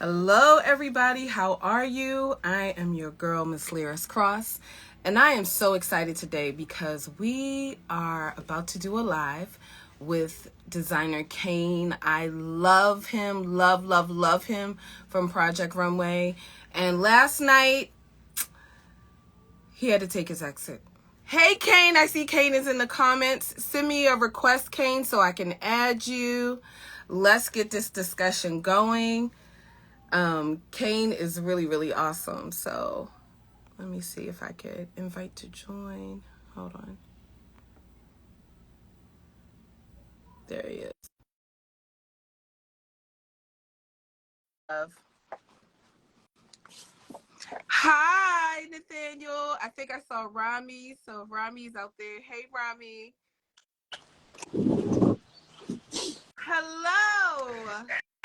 Hello, everybody. How are you? I am your girl, Miss Liris Cross, and I am so excited today because we are about to do a live with designer Kayne. I love him, love him from Project Runway. And last night, he had to take his exit. Hey, Kayne, I see Kayne is in the comments. Send me a request, Kayne, so I can add you. Let's get this discussion going. Kayne is really awesome. So let me see if I could invite to join. Hold on. There he is. Hi, Nathaniel. I think I saw Rami. So Rami's out there. Hey, Rami. Hello.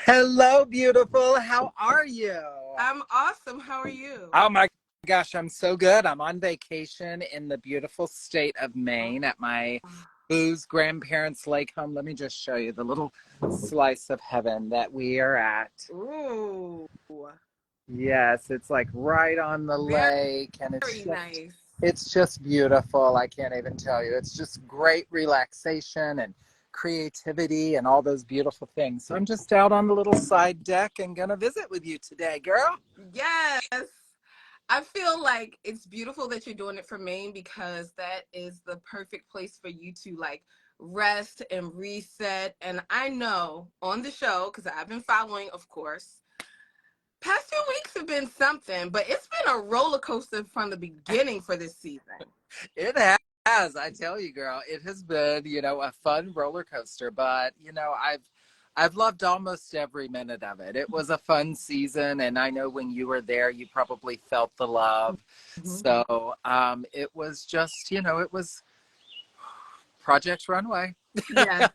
Hello, beautiful. How are you? I'm awesome. How are you? Oh my gosh, I'm so good. I'm on vacation in the beautiful state of Maine at my boo's grandparents' lake home. Let me just show you the little slice of heaven that we are at. Ooh. Yes, it's like right on the lake, and Very nice. it's just beautiful. I can't even tell you. It's just great relaxation and creativity and all those beautiful things. So I'm just out on the little side deck and gonna visit with you today, girl. Yes. I feel like it's beautiful that you're doing it for Maine because that is the perfect place for you to like rest and reset. And I know on the show, because I've been following, of course, past 2 weeks have been something, but it's been a roller coaster from the beginning for this season. It has, I tell you, girl. It has been, a fun roller coaster, but I've loved almost every minute of it. It was a fun season, and I know when you were there, you probably felt the love. Mm-hmm. So it was just, it was Project Runway. Yeah.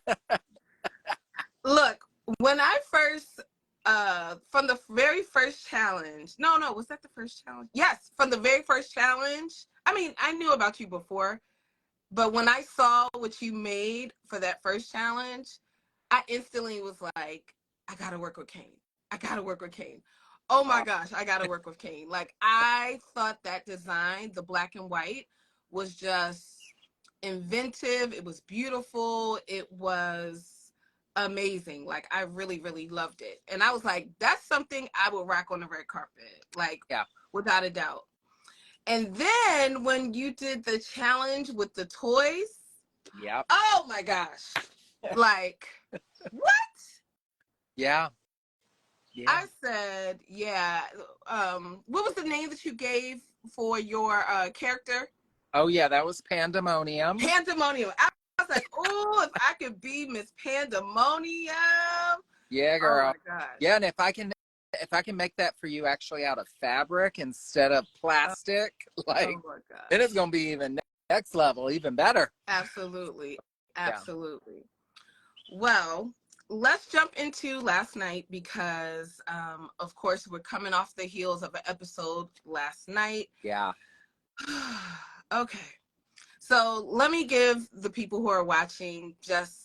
Look, when I first from the very first challenge, no, was that the first challenge? Yes, from the very first challenge. I mean, I knew about you before, but when I saw what you made for that first challenge, I instantly was like, I gotta work with Kayne. I gotta work with Kayne. Oh my gosh, I gotta work with Kayne. Like, I thought that design, the black and white, was just inventive. It was beautiful. It was amazing. Like, I really loved it. And I was like, that's something I would rock on the red carpet. Like, Yeah. without a doubt. And then when you did the challenge with the toys, Yep. oh my gosh. Like, what? Yeah. I said, yeah. What was the name that you gave for your character? Oh, yeah, that was Pandemonium. Pandemonium. I was like, oh, if I could be Miss Pandemonium. Yeah, girl. Oh my gosh. Yeah, and if I can make that for you actually out of fabric instead of plastic, like, oh my gosh. then it's gonna be even next level, even better. Absolutely. Yeah. Well, let's jump into last night because of course we're coming off the heels of an episode last night. Yeah. Okay. So let me give the people who are watching just,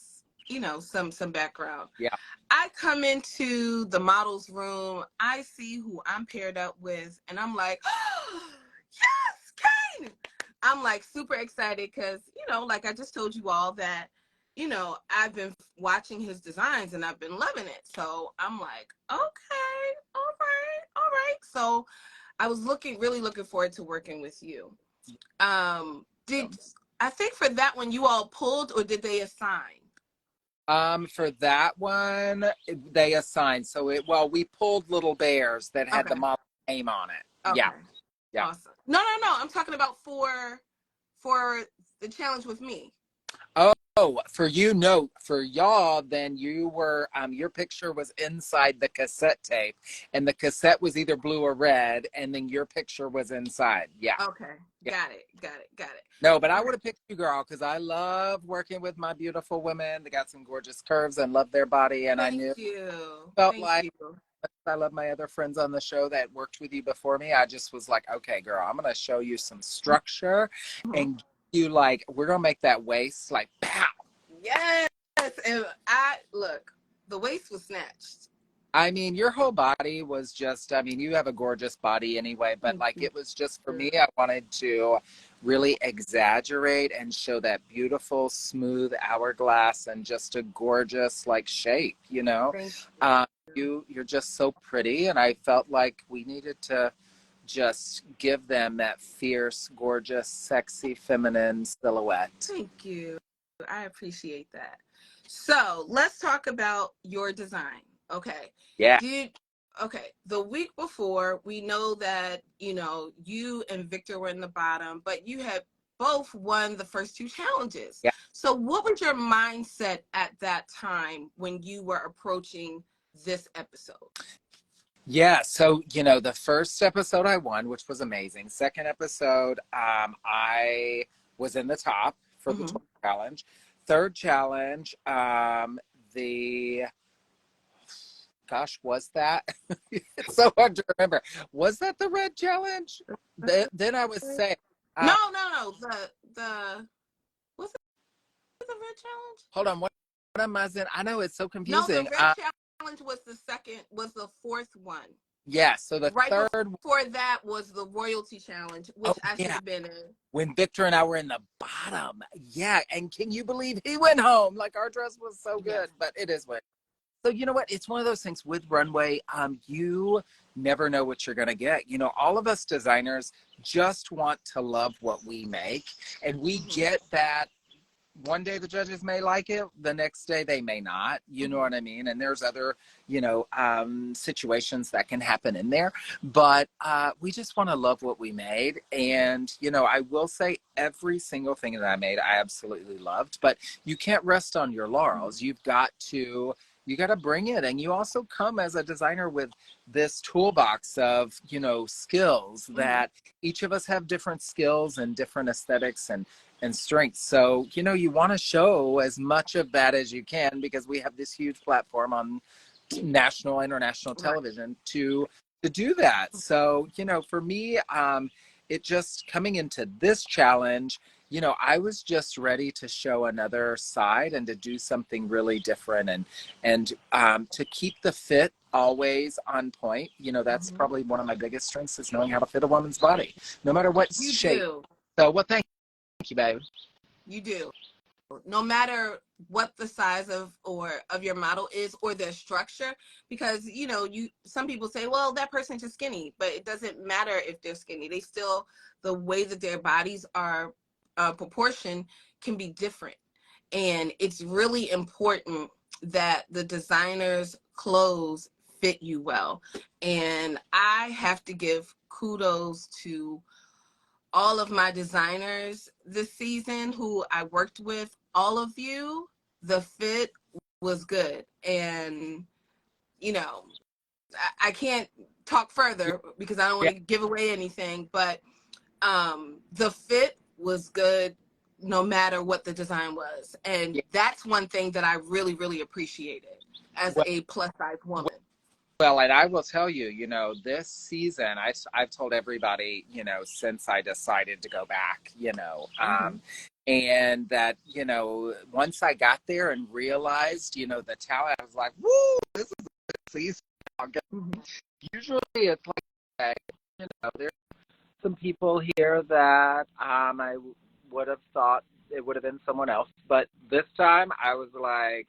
some background. Yeah. I come into the model's room, I see who I'm paired up with, and I'm like, oh, yes, Kayne! I'm like super excited because, like I just told you all that, I've been watching his designs and I've been loving it. So I'm like, okay, all right. So I was really looking forward to working with you. I think for that one you all pulled or did they assign? For that one, they assigned. So we pulled little bears that had the model name on it. Okay. Yeah. Awesome. No. I'm talking about for the challenge with me. Oh, for you, no. For y'all, then you were, your picture was inside the cassette tape, and the cassette was either blue or red, and then your picture was inside. Yeah. Okay. Yeah. Got it. No, but I would have picked you, girl, because I love working with my beautiful women. They got some gorgeous curves and love their body, and I knew felt like I love my other friends on the show that worked with you before me. I just was like, okay, girl, I'm gonna show you some structure and you like we're gonna make that waist like pow. Yes. And the waist was snatched. I mean, your whole body was just, I mean, you have a gorgeous body anyway, but like it was just for me, I wanted to really exaggerate and show that beautiful, smooth hourglass and just a gorgeous like shape, you know? You're just so pretty. And I felt like we needed to just give them that fierce, gorgeous, sexy, feminine silhouette. Thank you. I appreciate that. So let's talk about your design. Okay. Yeah. Okay. The week before, we know that, you know, you and Victor were in the bottom, but you had both won the first two challenges. Yeah. So what was your mindset at that time when you were approaching this episode? Yeah, so you know, the first episode I won, which was amazing. Second episode, I was in the top for the tour challenge. Third challenge, the gosh, was that? It's so hard to remember. Was that the red challenge? Then I was saying, no. The was it the red challenge? Hold on, what am I saying? I know it's so confusing. No, the red challenge was the fourth one. Yeah, so the right third before that was the royalty challenge, which I should have been in. When Victor and I were in the bottom. Yeah, and can you believe he went home? Like our dress was so good, but it is what. So you know what? It's one of those things with Runway. You never know what you're gonna get. You know, all of us designers just want to love what we make, and we get that. One day the judges may like it, the next day they may not, you know what I mean? And there's other, you know, situations that can happen in there, but we just want to love what we made. And, you know, I will say every single thing that I made, I absolutely loved, but you can't rest on your laurels. You got to bring it. And you also come as a designer with this toolbox of, you know, skills that each of us have different skills and different aesthetics and strengths. So, you know, you want to show as much of that as you can because we have this huge platform on national, international television to do that. So, you know, for me, it just coming into this challenge, you know, I was just ready to show another side and to do something really different and to keep the fit always on point. You know, that's probably one of my biggest strengths is knowing how to fit a woman's body, no matter what shape. So, well, thank you, babe. You do. No matter what the size of your model is or their structure, because you know, some people say, well, that person's just skinny, but it doesn't matter if they're skinny. They still, the way that their bodies are proportioned can be different, and it's really important that the designer's clothes fit you well. And I have to give kudos to all of my designers this season who I worked with. All of you, the fit was good. And, you know, I can't talk further because I don't want to give away anything, but the fit was good no matter what the design was. And that's one thing that I really, really appreciated as a plus size woman. Well, and I will tell you, you know, this season, I've told everybody, you know, since I decided to go back, you know, and that, you know, once I got there and realized, you know, the talent, I was like, woo, this is a good season. Usually it's like, you know, there's some people here that I would have thought it would have been someone else. But this time I was like,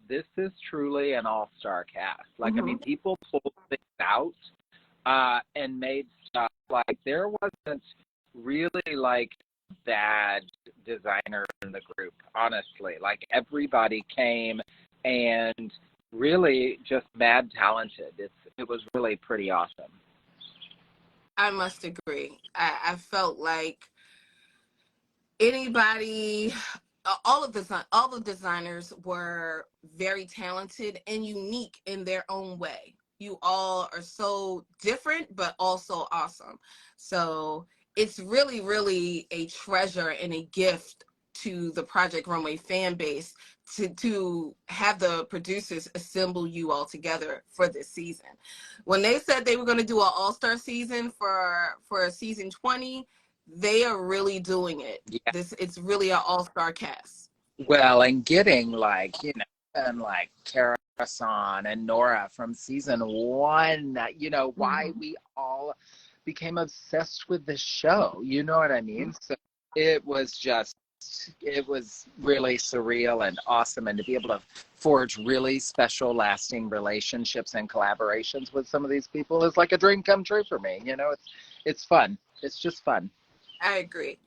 this is truly an all-star cast. Like, I mean, people pulled things out and made stuff. Like, there wasn't really, like, bad designer in the group, honestly. Like, everybody came and really just mad talented. It was really pretty awesome. I must agree. I felt like anybody... all the designers were very talented and unique in their own way. You all are so different, but also awesome. So it's really, really a treasure and a gift to the Project Runway fan base to have the producers assemble you all together for this season. When they said they were going to do an all-star season for season 20, they are really doing it. It's really an all-star cast. Well, and getting like, you know, and like Karasan and Nora from season 1, you know, why we all became obsessed with the show. You know what I mean? So it was really surreal and awesome. And to be able to forge really special, lasting relationships and collaborations with some of these people is like a dream come true for me. You know, it's fun. It's just fun. I agree.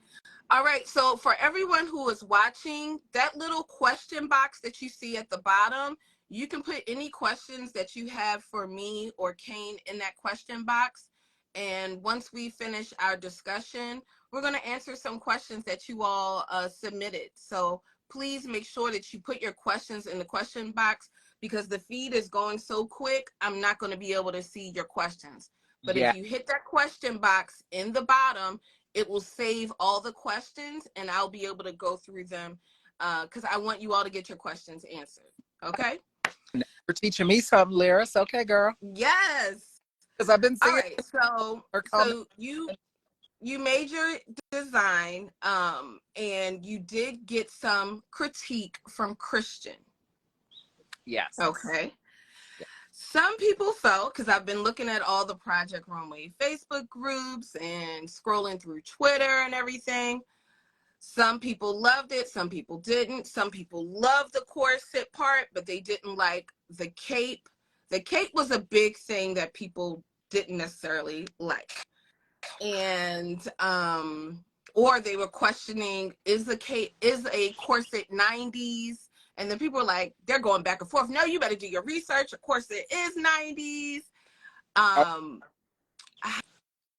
All right, so for everyone who is watching, that little question box that you see at the bottom, you can put any questions that you have for me or Kayne in that question box. And once we finish our discussion, we're going to answer some questions that you all submitted. So please make sure that you put your questions in the question box, because the feed is going so quick, I'm not going to be able to see your questions. But if you hit that question box in the bottom, it will save all the questions and I'll be able to go through them because I want you all to get your questions answered. Okay? You're teaching me something, Liris. Okay, girl. Yes. Because I've been seeing. All right. So you made your design and you did get some critique from Christian. Yes. Okay. Some people felt, because I've been looking at all the Project Runway Facebook groups and scrolling through Twitter and everything. Some people loved it. Some people didn't. Some people loved the corset part, but they didn't like the cape. The cape was a big thing that people didn't necessarily like. And, or they were questioning, is a corset 90s? And then people were like, they're going back and forth. No, you better do your research. Of course, it is 90s.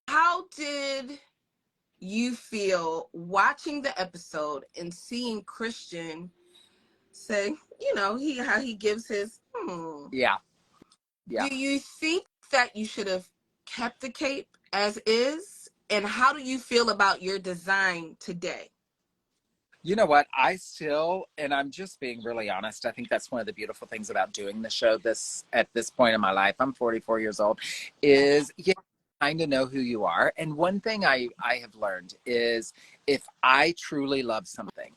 How did you feel watching the episode and seeing Christian say, you know, how he gives his, Yeah. Do you think that you should have kept the cape as is? And how do you feel about your design today? You know what? And I'm just being really honest. I think that's one of the beautiful things about doing the show at this point in my life. I'm 44 years old. Is kind of know who you are. And one thing I have learned is if I truly love something,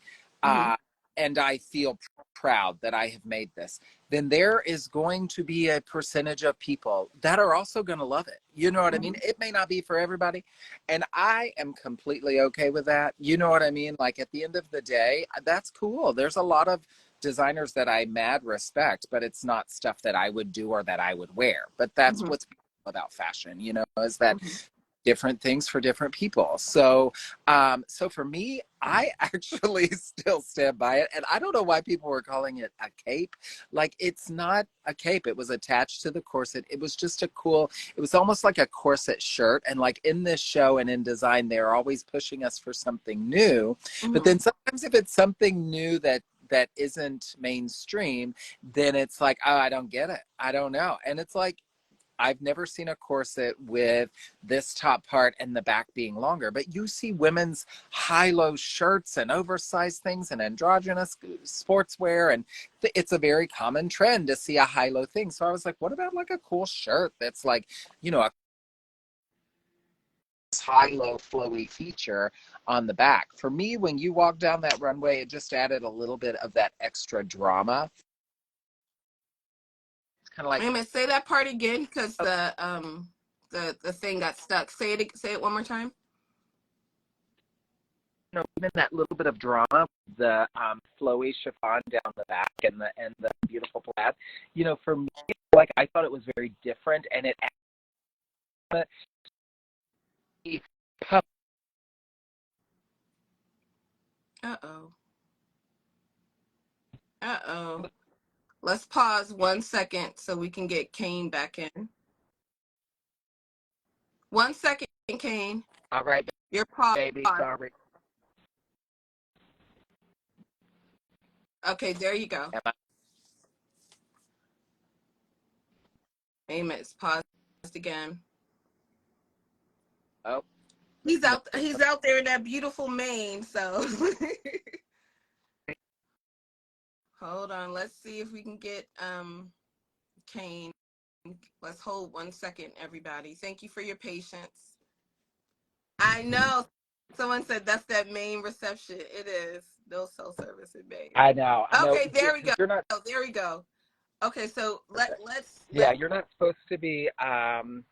and I feel proud that I have made this, then there is going to be a percentage of people that are also going to love it. You know what I mean? It may not be for everybody. And I am completely okay with that. You know what I mean? Like at the end of the day, that's cool. There's a lot of designers that I mad respect, but it's not stuff that I would do or that I would wear. But that's what's about fashion, you know, is that different things for different people. So for me, I actually still stand by it. And I don't know why people were calling it a cape. Like, it's not a cape. It was attached to the corset. It was just it was almost like a corset shirt. And like in this show and in design, they're always pushing us for something new. But then sometimes if it's something new that isn't mainstream, then it's like, oh, I don't get it. I don't know. And it's like, I've never seen a corset with this top part and the back being longer, but you see women's high-low shirts and oversized things and androgynous sportswear, and it's a very common trend to see a high-low thing. So I was like, what about like a cool shirt that's like, you know, a high-low flowy feature on the back? For me, when you walk down that runway, it just added a little bit of that extra drama. Kind of like, wait a minute, say that part again, because the thing got stuck. Say it one more time. You know, even that little bit of drama, the flowy chiffon down the back and the beautiful plaid. You know, for me, like, I thought it was very different, and it Uh-oh. Let's pause 1 second so we can get Kayne back in. 1 second, Kayne. All right, You're paused. baby. Sorry. Okay, there you go. It's paused again. Oh. He's out there in that beautiful mane, so hold on. Let's see if we can get Kayne. Let's hold 1 second, everybody. Thank you for your patience. I know. Someone said that's that main reception. It is. No cell service in Maine. I know. Okay, there we go. You're not. There we go. Okay, so let's Yeah, you're not supposed to be on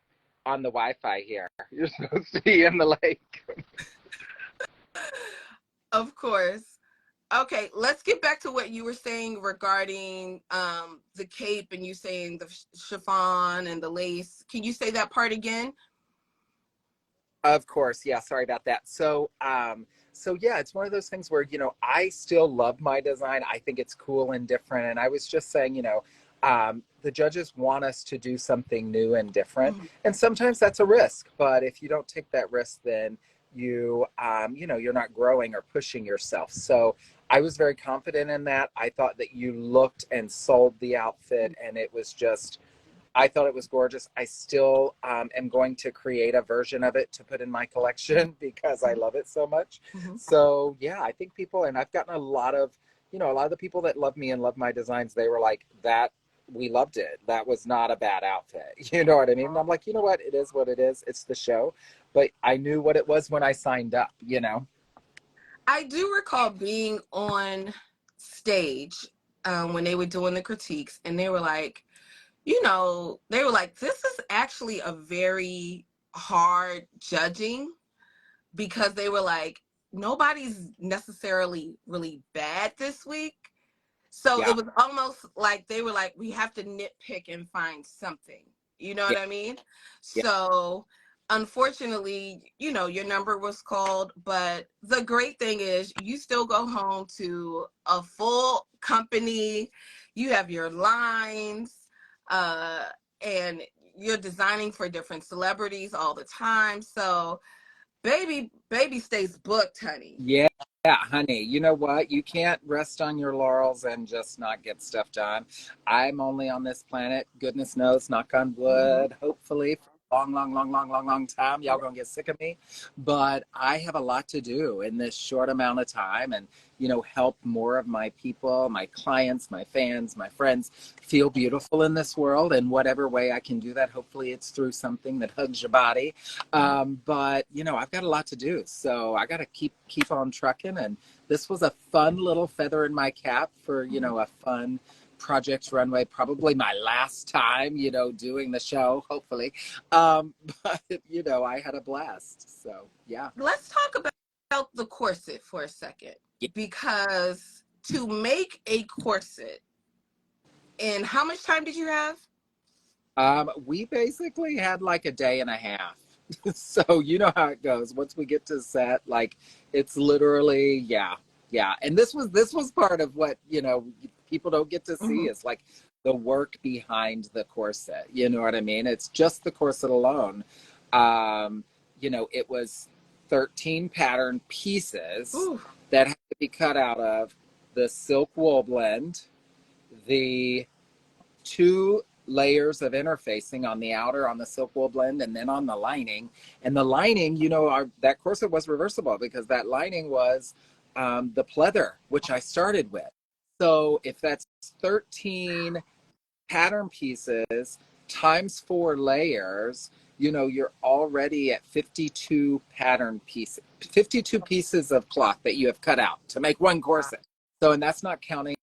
the Wi-Fi here. You're supposed to be in the lake. of course. Okay, let's get back to what you were saying regarding the cape and you saying the chiffon and the lace. Can you say that part again? Of course, yeah. Sorry about that. So yeah, it's one of those things where I still love my design. I think it's cool and different. And I was just saying, the judges want us to do something new and different, and sometimes that's a risk. But if you don't take that risk, then you're not growing or pushing yourself. So I was very confident in that. I thought that you looked and sold the outfit, and it was just. I thought it was gorgeous. I still am going to create a version of it to put in my collection because I love it so much. So yeah, I think people, and I've gotten a lot of the people that love me and love my designs, they were like, that we loved it. That was not a bad outfit. You know what I mean? And I'm like, you know what? It is what it is. It's the show. But I knew what it was when I signed up, I do recall being on stage when they were doing the critiques, and they were like, this is actually a very hard judging, because they were like, nobody's necessarily really bad this week. So Yeah. it was almost like they were like, we have to nitpick and find something. You know what I mean? Yeah. So unfortunately, your number was called, but the great thing is you still go home to a full company. You have your lines, and you're designing for different celebrities all the time. So baby stays booked, honey. Yeah, honey. You know what? You can't rest on your laurels and just not get stuff done. I'm only on this planet, goodness knows, knock on wood, hopefully, for a long, long, long, long, long, long time. Y'all gonna get sick of me. But I have a lot to do in this short amount of time, and help more of my people, my clients, my fans, my friends feel beautiful in this world in whatever way I can do that. Hopefully it's through something that hugs your body. But I've got a lot to do, so I got to keep on trucking. And this was a fun little feather in my cap for a fun project Runway. Probably my last time doing the show, hopefully. But I had a blast. So yeah. Let's talk about the corset for a second, because to make a corset, and how much time did you have? We basically had like a day and a half. So you know how it goes. Once we get to set, like it's literally, yeah. And this was part of what, people don't get to see is like the work behind the corset. You know what I mean? It's just the corset alone. It was 13 pattern pieces that had to be cut out of the silk wool blend, the 2 layers of interfacing on the outer, on the silk wool blend, and then on the lining. And the lining, that corset was reversible because that lining was the pleather, which I started with. So if that's 13 pattern pieces times 4 layers, you're already at 52 pattern pieces, 52 pieces of cloth that you have cut out to make one corset. So, and that's not counting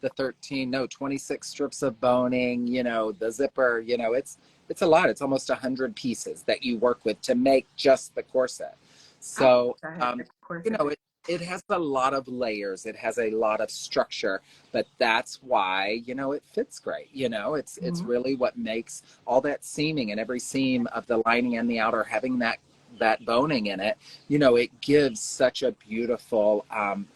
the 26 strips of boning, the zipper, it's a lot. It's almost 100 pieces that you work with to make just the corset. So, it has a lot of layers. It has a lot of structure, but that's why, it fits great. It's really what makes all that seaming, and every seam of the lining and the outer having that boning in it, it gives such a beautiful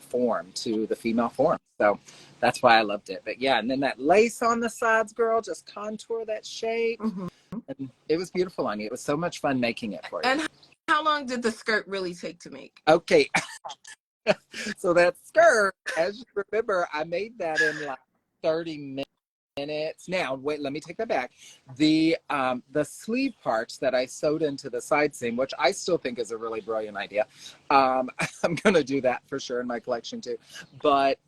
form to the female form. So that's why I loved it. But yeah, and then that lace on the sides, girl, just contour that shape. And it was beautiful on you. It was so much fun making it for you. And how long did the skirt really take to make? Okay. So that skirt, as you remember, I made that in like 30 minutes. Now, wait, let me take that back. The sleeve parts that I sewed into the side seam, which I still think is a really brilliant idea. I'm going to do that for sure in my collection too. But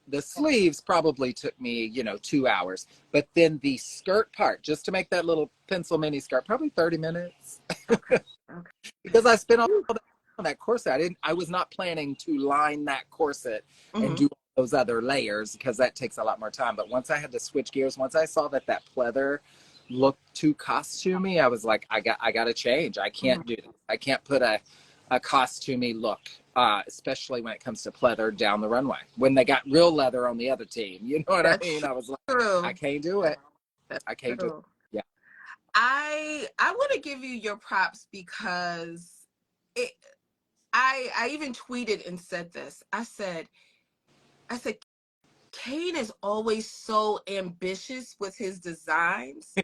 the sleeves probably took me, 2 hours. But then the skirt part, just to make that little pencil mini skirt, probably 30 minutes. Okay. Because I spent all that that corset, I was not planning to line that corset and Mm-hmm. do those other layers because that takes a lot more time. But once I had to switch gears, once I saw that pleather looked too costumey, I was like, I got to change. I Mm-hmm. can't do this. I can't put a costumey look, especially when it comes to pleather down the runway. When they got real leather on the other team, you know what I That's mean? I was like, true. I can't do it. That's I can't do it. true. Yeah. I want to give you your props because it. I even tweeted and said this. I said Kayne is always so ambitious with his designs.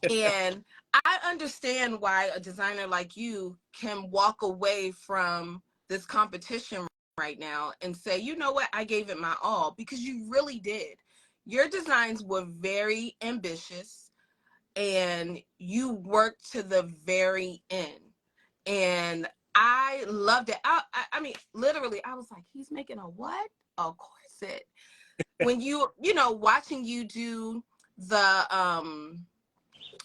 And I understand why a designer like you can walk away from this competition right now and say, you know what, I gave it my all, because you really did. Your designs were very ambitious and you worked to the very end. And I loved it. I mean, literally, I was like, he's making a what? A corset. When watching you do the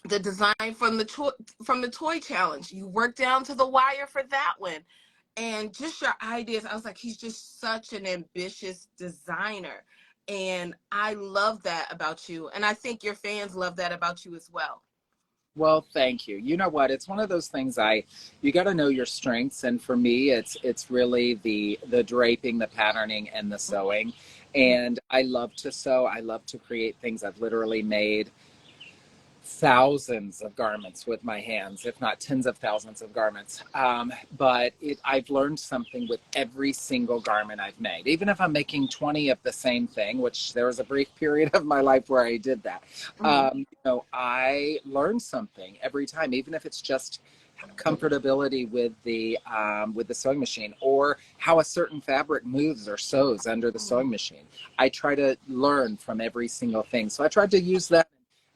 design from the toy challenge, you worked down to the wire for that one, and just your ideas. I was like, he's just such an ambitious designer, and I love that about you, and I think your fans love that about you as well. Well, thank you. You know what? It's one of those things you got to know your strengths. And for me, it's really the draping, the patterning, and the sewing. And I love to sew. I love to create things. I've literally made thousands of garments with my hands, if not tens of thousands of garments. But I've learned something with every single garment I've made. Even if I'm making 20 of the same thing, which there was a brief period of my life where I did that. I learn something every time, even if it's just comfortability with the sewing machine, or how a certain fabric moves or sews under the sewing machine. I try to learn from every single thing. So I tried to use that.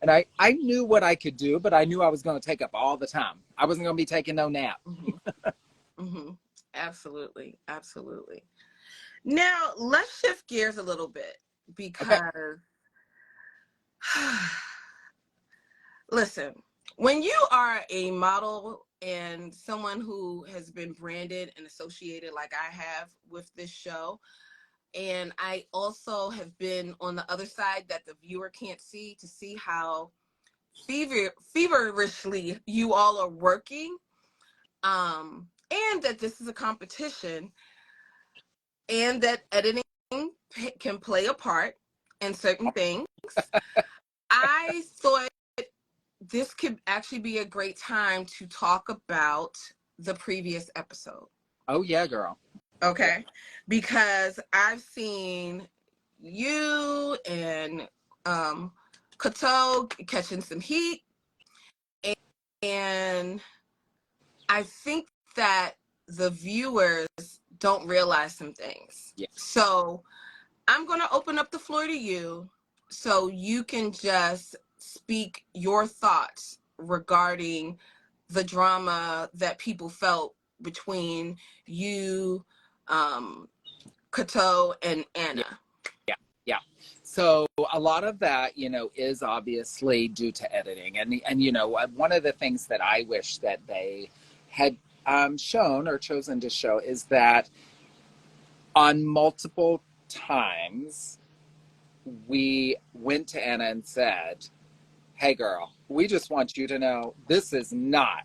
And I knew what I could do, but I knew I was going to take up all the time. I wasn't going to be taking no nap. Absolutely. Absolutely. Now, let's shift gears a little bit because, okay. Listen, when you are a model and someone who has been branded and associated like I have with this show, and I also have been on the other side that the viewer can't see, to see how feverishly you all are working, and that this is a competition, and that editing can play a part in certain things. I thought this could actually be a great time to talk about the previous episode. Oh yeah, girl. Okay, because I've seen you and Kato catching some heat, and I think that the viewers don't realize some things. Yeah. So I'm going to open up the floor to you so you can just speak your thoughts regarding the drama that people felt between you, Kato, and Anna. Yeah. So a lot of that, is obviously due to editing. And one of the things that I wish that they had shown or chosen to show is that on multiple times, we went to Anna and said, hey, girl, we just want you to know this is not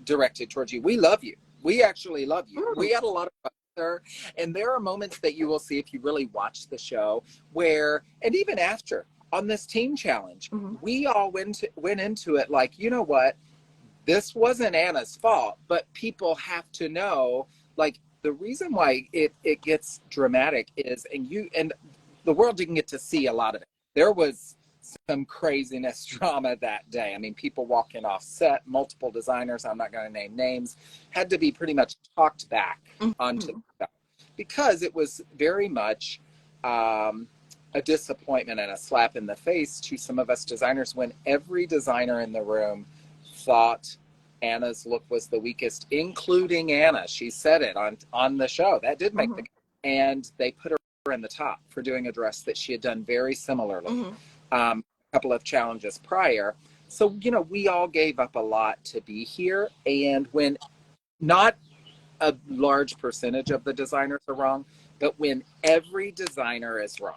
directed towards you. We love you. We actually love you. We had a lot of fun with her. And there are moments that you will see if you really watch the show where, and even after, on this team challenge, we all went into it like, you know what? This wasn't Anna's fault, but people have to know, like, the reason why it gets dramatic is, and the world didn't get to see a lot of it. There was some craziness drama that day. I mean, people walking off set, multiple designers, I'm not going to name names, had to be pretty much talked back onto the show because it was very much a disappointment and a slap in the face to some of us designers when every designer in the room thought Anna's look was the weakest, including Anna. She said it on the show. That did make the cut. And they put her in the top for doing a dress that she had done very similarly a couple of challenges prior. So, we all gave up a lot to be here. And when not a large percentage of the designers are wrong, but when every designer is wrong,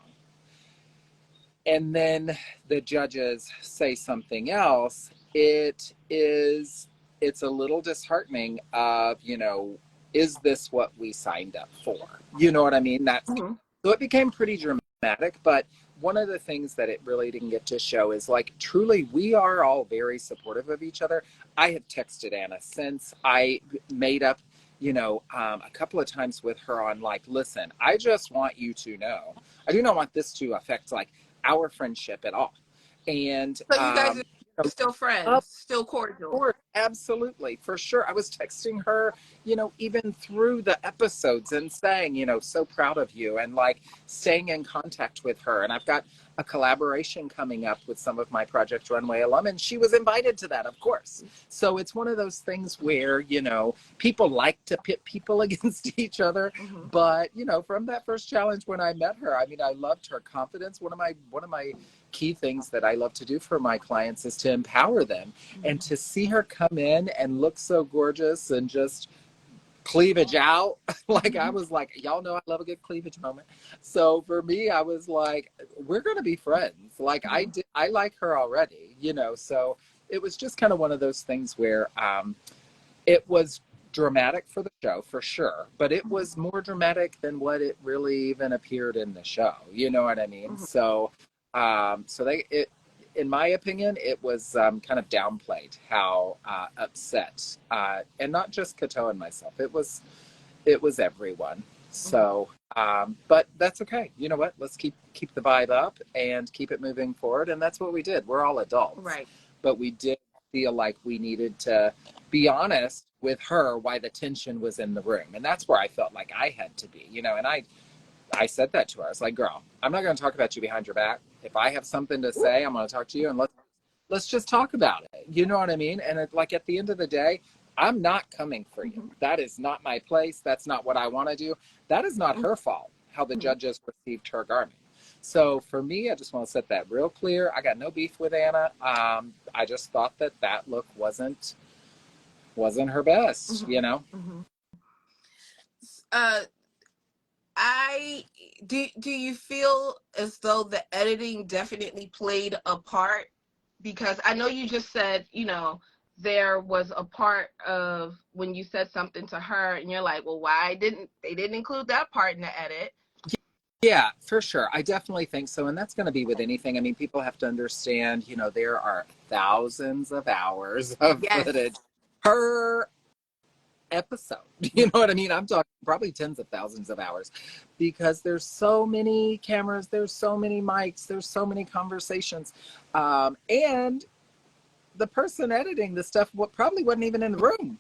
and then the judges say something else, it's a little disheartening of, is this what we signed up for? You know what I mean? So it became pretty dramatic, but one of the things that it really didn't get to show is, like, truly, we are all very supportive of each other. I have texted Anna since I made up, a couple of times with her on, like, listen, I just want you to know, I do not want this to affect, like, our friendship at all. And so you guys are still friends, still cordial. Absolutely, for sure. I was texting her, even through the episodes and saying, so proud of you, and, like, staying in contact with her. And I've got a collaboration coming up with some of my Project Runway alum, and she was invited to that, of course. So it's one of those things where, people like to pit people against each other. But, from that first challenge when I met her, I mean, I loved her confidence. One of my key things that I love to do for my clients is to empower them, and to see her come in and look so gorgeous and just cleavage out. Like, I was like, y'all know I love a good cleavage moment. So for me, I was like, we're going to be friends. Like, I like her already, so it was just kind of one of those things where it was dramatic for the show, for sure, but it was more dramatic than what it really even appeared in the show. You know what I mean? So in my opinion, it was kind of downplayed how upset, and not just Kato and myself. It was everyone. So, but that's okay. You know what? Let's keep the vibe up and keep it moving forward. And that's what we did. We're all adults, right? But we did feel like we needed to be honest with her why the tension was in the room, and that's where I felt like I had to be. And I said that to her. I was like, girl, I'm not going to talk about you behind your back. If I have something to say, I'm going to talk to you, and let's just talk about it. You know what I mean? And like, at the end of the day, I'm not coming for you. That is not my place. That's not what I want to do. That is not her fault, how the judges received her garment. So for me, I just want to set that real clear. I got no beef with Anna. I just thought that look wasn't her best, Do you feel as though the editing definitely played a part? Because I know you just said, there was a part of when you said something to her and you're like, well, why didn't they include that part in the edit? Yeah, for sure. I definitely think so. And that's going to be with anything. I mean, people have to understand, there are thousands of hours of footage per episode. You know what I mean? I'm talking probably tens of thousands of hours, because there's so many cameras, there's so many mics, there's so many conversations. And the person editing the stuff probably wasn't even in the room.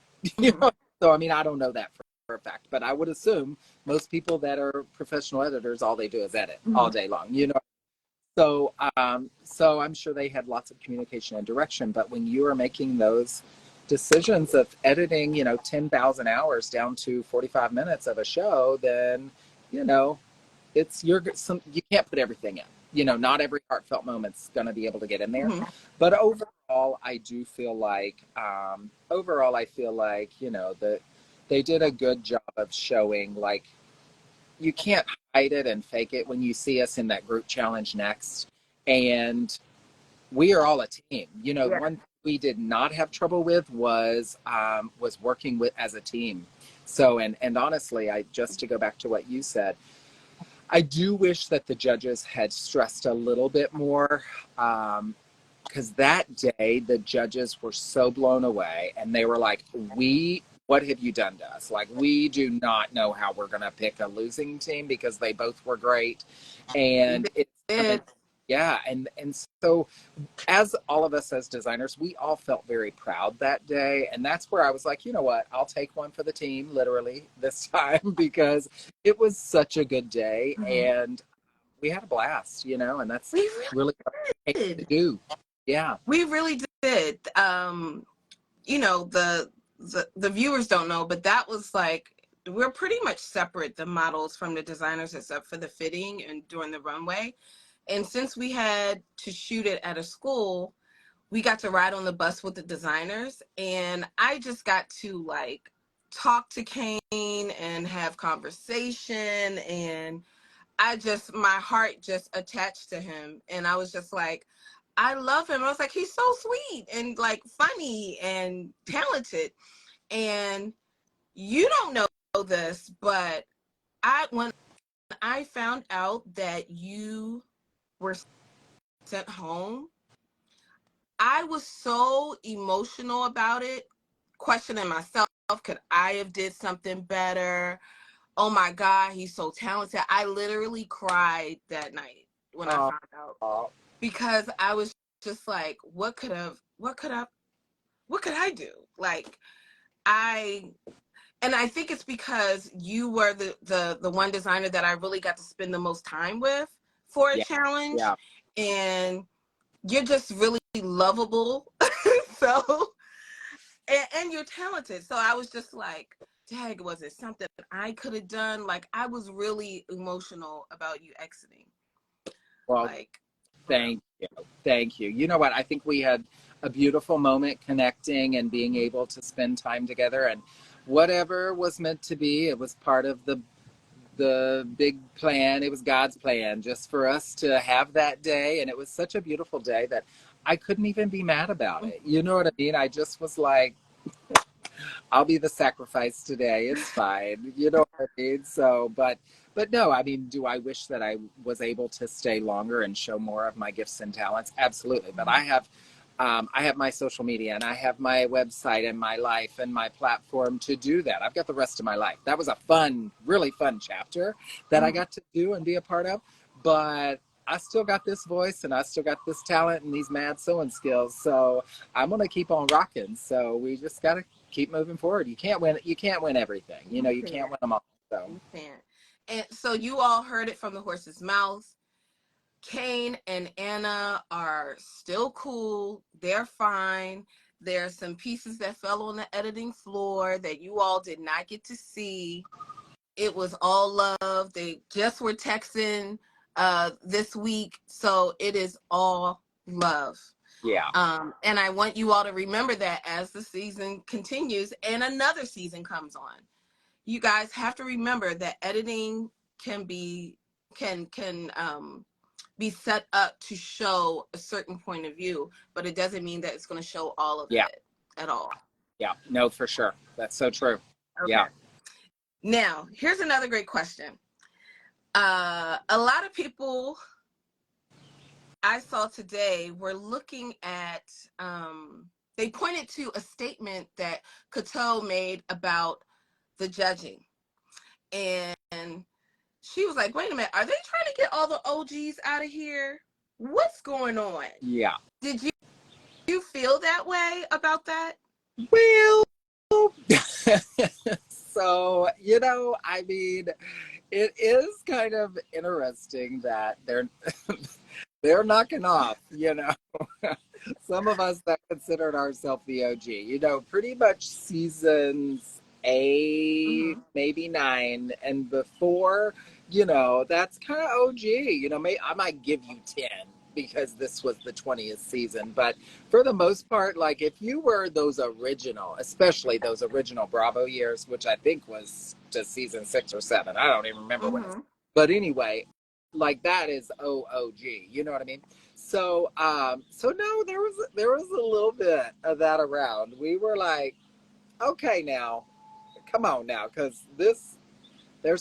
So I mean, I don't know that for a fact, but I would assume most people that are professional editors, all they do is edit all day long. So I'm sure they had lots of communication and direction. But when you are making those decisions of editing, 10,000 hours down to 45 minutes of a show, then you can't put everything in. Not every heartfelt moment's going to be able to get in there. But overall, I do feel like, that they did a good job of showing, like, you can't hide it and fake it when you see us in that group challenge next. And we are all a team. One thing we did not have trouble with was working with as a team. So, and honestly, just to go back to what you said, I do wish that the judges had stressed a little bit more, because that day the judges were so blown away, and they were like, what have you done to us? Like, we do not know how we're going to pick a losing team, because they both were great. And and so, as all of us as designers, we all felt very proud that day. And that's where I was like, you know what, I'll take one for the team, literally, this time, because it was such a good day. And we had a blast, and that's really what I hate to do. Yeah. We really did. The viewers don't know, but that was like, we're pretty much separate, the models from the designers, except for the fitting and during the runway. And since we had to shoot it at a school, we got to ride on the bus with the designers, and I just got to, like, talk to Kayne and have conversation, and my heart just attached to him, and I was just like, I love him. I was like, he's so sweet and like funny and talented. And you don't know this, but when I found out that you were sent home, I was so emotional about it, questioning myself, could I have did something better? Oh my God, he's so talented. I literally cried that night when I found out, because I was just like, what could I do? Like, and I think it's because you were the one designer that I really got to spend the most time with for a challenge. Yeah. And you're just really lovable. So, and you're talented. So I was just like, dang, was it something I could have done? Like, I was really emotional about you exiting. Well, thank you. Thank you. You know what? I think we had a beautiful moment connecting and being able to spend time together, and whatever was meant to be, it was part of the big plan. It was God's plan just for us to have that day. And it was such a beautiful day that I couldn't even be mad about it. You know what I mean? I just was like, I'll be the sacrifice today. It's fine. You know what I mean? So, but no, I mean, do I wish that I was able to stay longer and show more of my gifts and talents? Absolutely. But I have my social media, and I have my website and my life and my platform to do that. I've got the rest of my life. That was a fun, really fun chapter that I got to do and be a part of. But I still got this voice, and I still got this talent and these mad sewing skills. So I'm going to keep on rocking. So we just got to keep moving forward. You can't win everything. You know, you can't win them all. So you can't. And so you all heard it from the horse's mouth. Kayne and Anna are still cool. They're fine. There's some pieces that fell on the editing floor that you all did not get to see. It was all love. They just were texting this week. So it is all love. yeah. And I want you all to remember that as the season continues and another season comes on. You guys have to remember that editing can be set up to show a certain point of view, but it doesn't mean that it's going to show all of it at all. Yeah, no, for sure. That's so true. Okay. Yeah. Now, here's another great question. A lot of people I saw today were looking at, they pointed to a statement that Cato made about the judging. And she was like, wait a minute, are they trying to get all the OGs out of here? What's going on? Yeah. Did you feel that way about that? Well, so, you know, I mean, it is kind of interesting that they're knocking off, you know, some of us that considered ourselves the OG, you know, pretty much seasons 8, maybe 9, and before, you know, that's kind of OG, you know, I might give you 10 because this was the 20th season, but for the most part, like if you were those original, especially those original Bravo years, which I think was just season 6 or 7, I don't even remember when it's, but anyway, like that is OOG, you know what I mean? So no, there was a little bit of that around. We were like, okay, now, come on now, because there's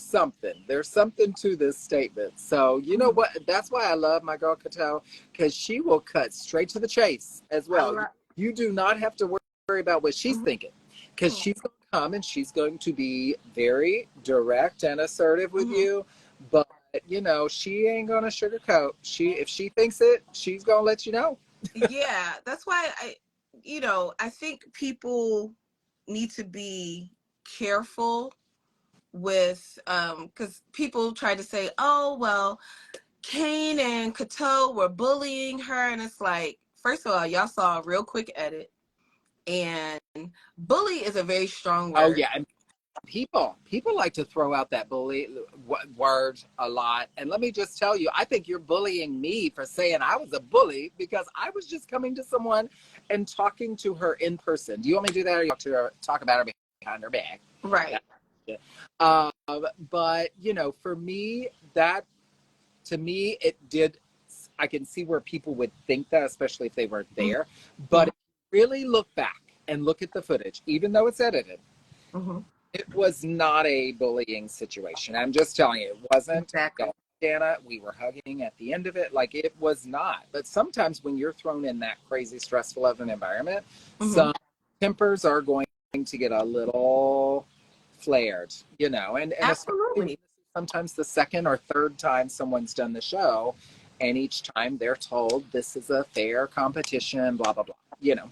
something to this statement. So you know what? That's why I love my girl Cato, because she will cut straight to the chase as well. You do not have to worry about what she's thinking, because she's going to come and she's going to be very direct and assertive with you, but you know, she ain't gonna sugarcoat. If she thinks it, she's gonna let you know. Yeah, that's why I think people need to be careful with, because people try to say, oh, well, Kayne and Cato were bullying her, and it's like, first of all, y'all saw a real quick edit, and bully is a very strong word. Oh yeah, and people like to throw out that bully word a lot, and let me just tell you, I think you're bullying me for saying I was a bully, because I was just coming to someone and talking to her in person. Do you want me to do that, or you talk about her? behind her back. Right. But, you know, for me, that, to me, it did, I can see where people would think that, especially if they weren't there. But if you really look back and look at the footage, even though it's edited, it was not a bullying situation. I'm just telling you, it wasn't. Exactly. Dana, we were hugging at the end of it. Like, it was not. But sometimes when you're thrown in that crazy, stressful of an environment, some tempers are going to get a little flared, you know. And Absolutely. sometimes the second or third time someone's done the show, and each time they're told this is a fair competition, blah, blah, blah, you know.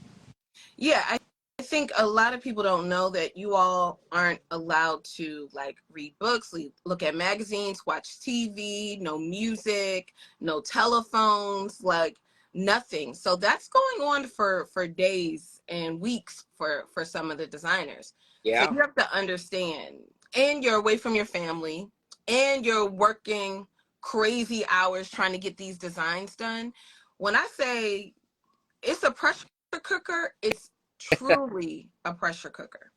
Yeah, I think a lot of people don't know that you all aren't allowed to like read books, look at magazines, watch TV, no music, no telephones, like nothing. So that's going on for days and weeks for some of the designers. Yeah. So you have to understand, and you're away from your family, and you're working crazy hours trying to get these designs done. When I say it's a pressure cooker, it's truly a pressure cooker.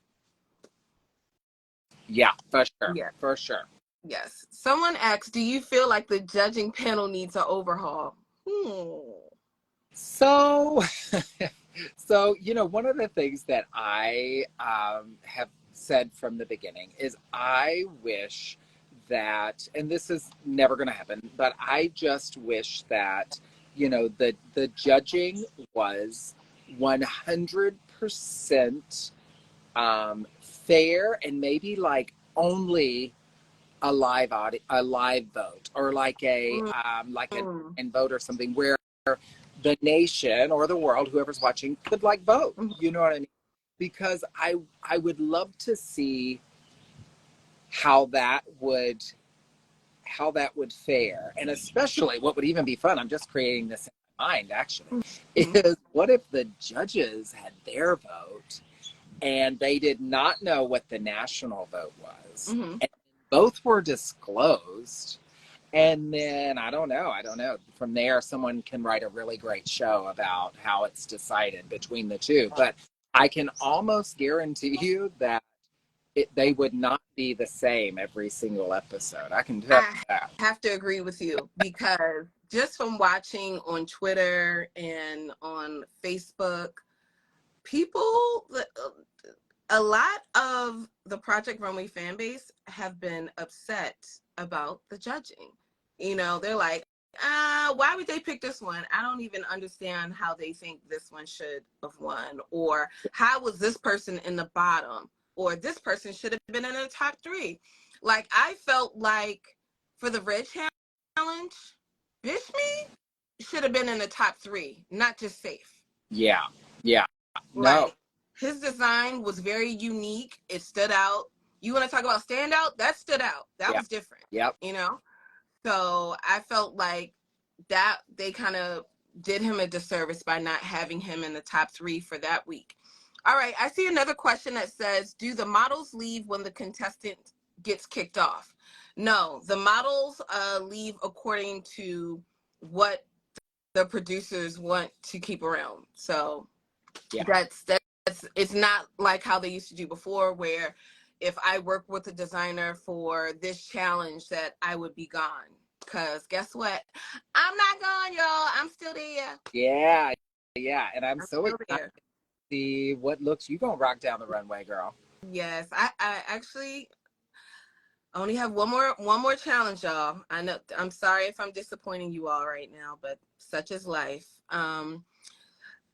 Yeah, for sure. Yeah. For sure. Yes. Someone asked, do you feel like the judging panel needs an overhaul? So, you know, one of the things that I have said from the beginning is I wish that, and this is never going to happen, but I just wish that, you know, the judging was 100% fair, and maybe like only a live vote, or like an vote or something, where the nation or the world, whoever's watching, could like vote. You know what I mean? Because I would love to see how that would fare, and especially what would even be fun. I'm just creating this in my mind, actually, is what if the judges had their vote and they did not know what the national vote was, and both were disclosed. And then I don't know. From there, someone can write a really great show about how it's decided between the two. But I can almost guarantee you that they would not be the same every single episode. I can tell you that. I have to agree with you, because just from watching on Twitter and on Facebook, people, a lot of the Project Runway fan base have been upset about the judging. You know, they're like, why would they pick this one? I don't even understand how they think this one should have won. Or how was this person in the bottom? Or this person should have been in the top 3. Like, I felt like for the Red Challenge, Bishme should have been in the top 3, not just Safe. Yeah. No. Like, his design was very unique. It stood out. You want to talk about standout? That stood out. That was different. Yep. You know? So I felt like that they kind of did him a disservice by not having him in the top 3 for that week. All right. I see another question that says, do the models leave when the contestant gets kicked off? No, the models leave according to what the producers want to keep around. So that's it's not like how they used to do before, where if I work with a designer for this challenge that I would be gone. Because guess what? I'm not gone, y'all. I'm still there. Yeah. And I'm so excited to see what looks you gonna rock down the runway, girl. Yes, I actually only have one more challenge, y'all. I know, I'm sorry if I'm disappointing you all right now, but such is life.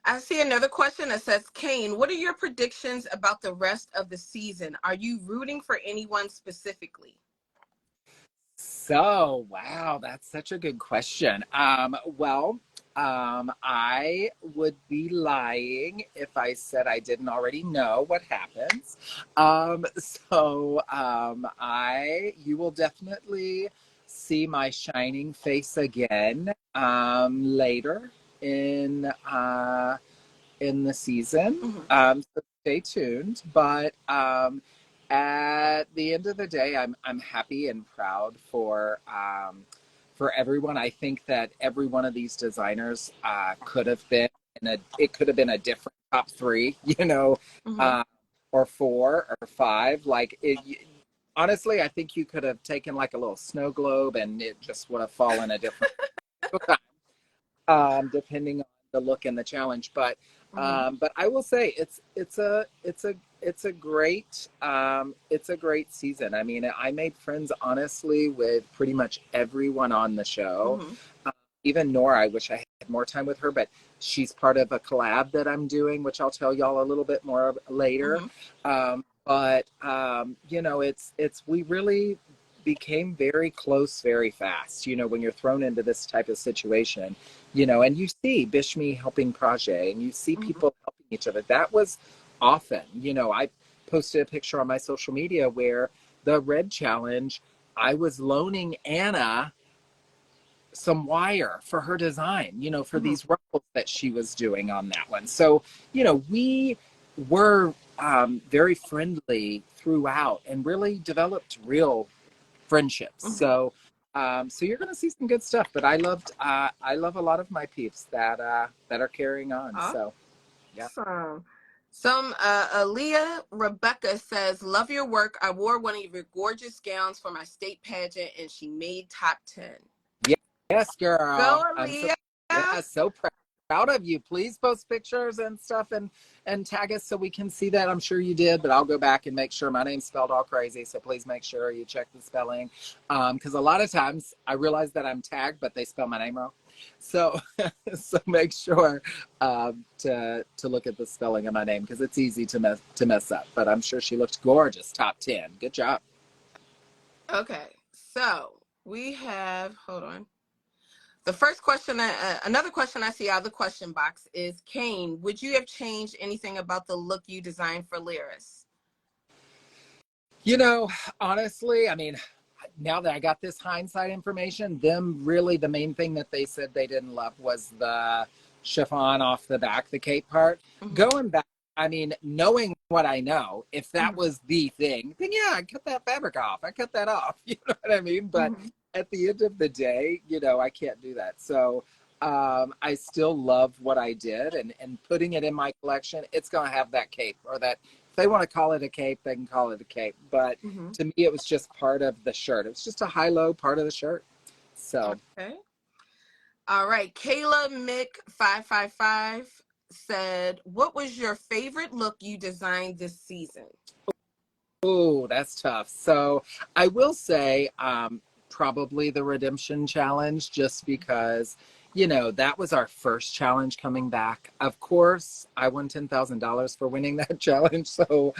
I see another question that says, Kayne, what are your predictions about the rest of the season? Are you rooting for anyone specifically? So, wow, that's such a good question. I would be lying if I said I didn't already know what happens. You will definitely see my shining face again later in the season. So stay tuned. But at the end of the day, I'm happy and proud for everyone. I think that every one of these designers could have been a different top 3, you know. or 4 or 5. Like honestly, I think you could have taken like a little snow globe and it just would have fallen a different time, depending on the look and the challenge. But I will say it's a great season. I mean, I made friends honestly with pretty much everyone on the show. Even Nora, I wish I had more time with her, but she's part of a collab that I'm doing, which I'll tell y'all a little bit more later. You know, we really became very close very fast, you know, when you're thrown into this type of situation, you know, and you see Bishmi helping Prajay and you see people helping each other. That was often, you know, I posted a picture on my social media where the red challenge, I was loaning Anna some wire for her design, you know, for these ruffles that she was doing on that one. So, you know, we were very friendly throughout and really developed real friendships. So you're going to see some good stuff, but I love a lot of my peeps that are carrying on. So, yeah. Some Aaliyah Rebecca says, "Love your work. I wore one of your gorgeous gowns for my state pageant, and she made top 10." Yes, girl. Go, I'm so, Aaliyah. yeah, so proud of you. Please post pictures and stuff and tag us so we can see that. I'm sure you did, but I'll go back and make sure my name's spelled all crazy. So please make sure you check the spelling. Because a lot of times I realize that I'm tagged, but they spell my name wrong. So so make sure to look at the spelling of my name because it's easy to mess up. But I'm sure she looked gorgeous. Top 10. Good job. Okay, so we have, hold on. The first question, another question I see out of the question box is, Kayne, would you have changed anything about the look you designed for Liris? You know, honestly, I mean, now that I got this hindsight information, them really the main thing that they said they didn't love was the chiffon off the back, the cape part. Going back, I mean, knowing what I know, if that was the thing, then yeah, I cut that fabric off. I cut that off. You know what I mean? But at the end of the day, you know, I can't do that. So I still love what I did and putting it in my collection, it's going to have that cape or that. If they want to call it a cape, they can call it a cape. But to me, it was just part of the shirt. It was just a high-low part of the shirt. So. Okay. All right. Kayla Mick 555 said, "What was your favorite look you designed this season?" Oh, that's tough. So I will say probably the Redemption Challenge, just because, you know, that was our first challenge coming back. Of course, I won $10,000 for winning that challenge. So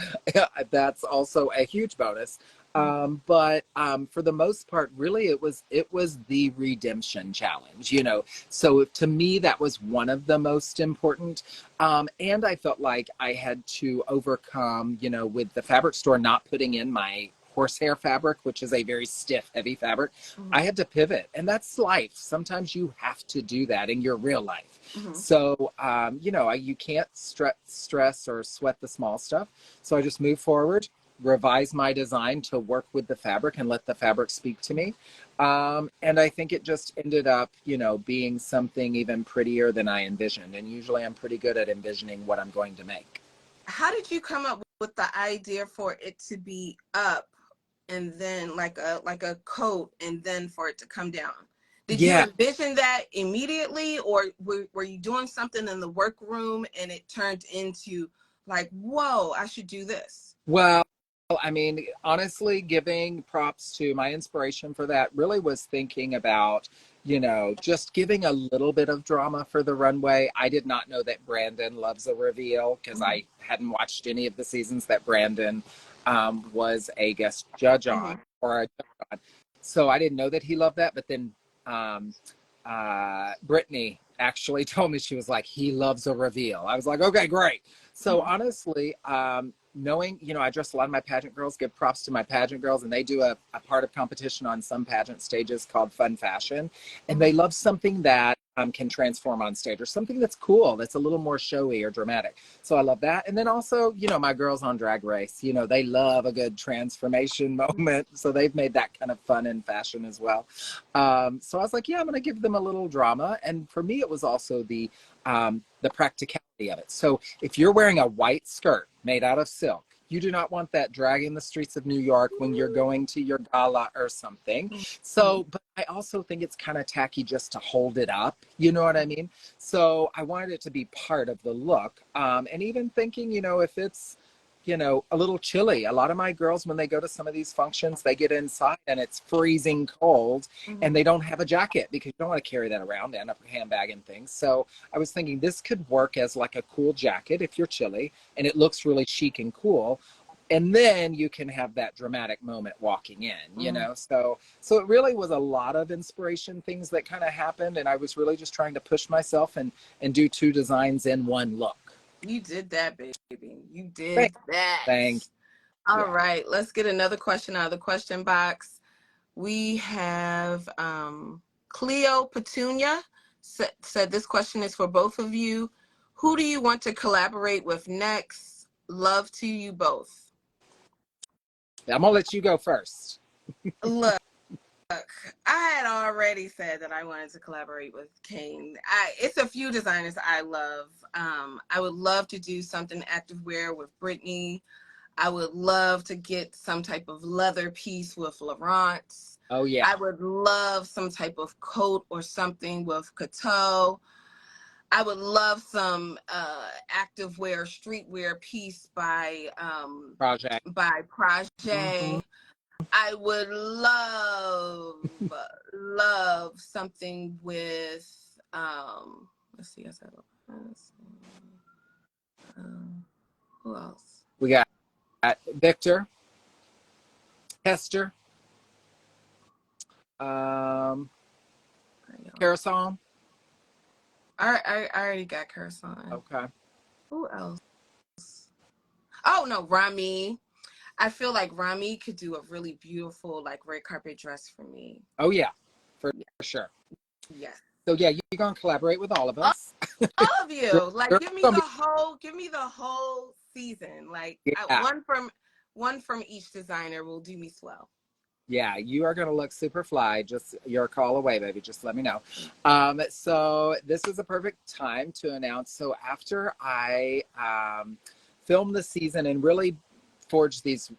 that's also a huge bonus. But for the most part, really, it was the Redemption Challenge, you know. So to me, that was one of the most important. And I felt like I had to overcome, you know, with the fabric store not putting in my horsehair fabric, which is a very stiff, heavy fabric. I had to pivot, and that's life. Sometimes you have to do that in your real life. So, you know, you can't stress or sweat the small stuff. So I just move forward, revise my design to work with the fabric and let the fabric speak to me. And I think it just ended up, you know, being something even prettier than I envisioned. And usually I'm pretty good at envisioning what I'm going to make. How did you come up with the idea for it to be up and then like a coat and then for it to come down? Did you envision that immediately, or were you doing something in the workroom and it turned into like, whoa, I should do this? Well, I mean, honestly, giving props to my inspiration for that really was thinking about, you know, just giving a little bit of drama for the runway. I did not know that Brandon loves a reveal because I hadn't watched any of the seasons that Brandon was a guest judge on or a judge on. So I didn't know that he loved that. But then Brittany actually told me, she was like, he loves a reveal. I was like, okay, great. So honestly, knowing, you know, I dress a lot of my pageant girls, give props to my pageant girls, and they do a part of competition on some pageant stages called Fun Fashion. And they love something that can transform on stage or something that's cool, that's a little more showy or dramatic. So I love that. And then also, you know, my girls on Drag Race, you know, they love a good transformation moment. So they've made that kind of fun and fashion as well. So I was like, yeah, I'm going to give them a little drama. And for me, it was also the practicality of it. So if you're wearing a white skirt made out of silk, You do not want that dragging the streets of New York when you're going to your gala or something. Mm-hmm. So, but I also think it's kind of tacky just to hold it up. You know what I mean? So I wanted it to be part of the look. And even thinking, if it's, a little chilly. A lot of my girls, when they go to some of these functions, they get inside and it's freezing cold and they don't have a jacket because you don't want to carry that around and a handbag and things. So I was thinking this could work as like a cool jacket if you're chilly and it looks really chic and cool. And then you can have that dramatic moment walking in, So it really was a lot of inspiration things that kind of happened. And I was really just trying to push myself and do 2 designs in one look. You did that, baby. You did that. Thank you. All right, let's get another question out of the question box. We have Cleo Petunia said this question is for both of you. Who do you want to collaborate with next? Love to you both. I'm gonna let you go first. Look, I had already said that I wanted to collaborate with Kayne. It's a few designers I love. I would love to do something activewear with Brittany. I would love to get some type of leather piece with Laurence. Oh, yeah. I would love some type of coat or something with Cateau. I would love some activewear, streetwear piece by Project. Mm-hmm. I would love something with let's see, who else? We got Victor, Hester, Carousel. I already got Carousel. Okay. Who else? Oh no, Rami. I feel like Rami could do a really beautiful like red carpet dress for me. Oh yeah, for sure. Yes. So yeah, you're gonna collaborate with all of us. All of you. Like give me the whole season. Like one from each designer will do me swell. Yeah, you are gonna look super fly. Just you're a call away, baby. Just let me know. So this is a perfect time to announce. So after I filmed the season and really forged these